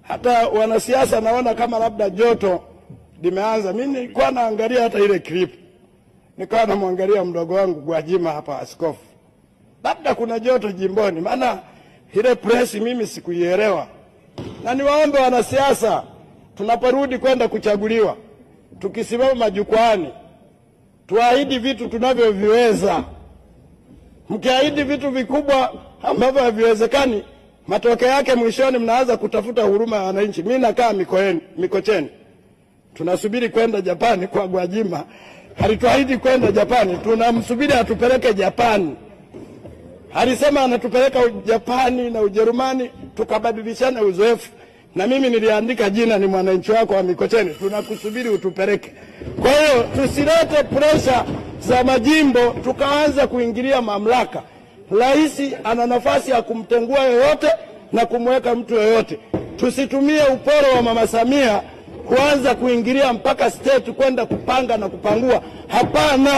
hata wanasiasa naona kama labda joto limeanza. Mimi nilikuwa naangalia hata ile clip, nikawa namwangalia mdogo wangu Gwajima hapa, askofu, labda kuna joto jimboni, maana ile press mimi sikuielewa. Na niwaombe wanasiasa, tunaporudi kwenda kuchaguliwa, tukisimama majukwani, tuahidi vitu tunavyoviweza. Mkiahidi vitu vikubwa ambavyo haviwezekani, matokeo yake mwishoni mnaanza kutafuta huruma ya wananchi. Mimi nakaa Mikocheni, tunasubiri kwenda Japani kwa Gwajima. Alituahidi kwenda Japani, tunamsubiri atupeleke Japani. Alisema anatupeleka Japani na Ujerumani tukabadilishana uzoefu. Na mimi niliandika jina, ni mwananchi wako wa Mikocheni, tunakusubiri utupeleke. Kwa hiyo tusilete pressure za majimbo tukaanza kuingilia mamlaka. Rais ana nafasi ya kumtengua yoyote na kumweka mtu yoyote. Tusitumie uporo wa Mama Samia kuanza kuingilia mpaka state kwenda kupanga na kupangua. Hapana.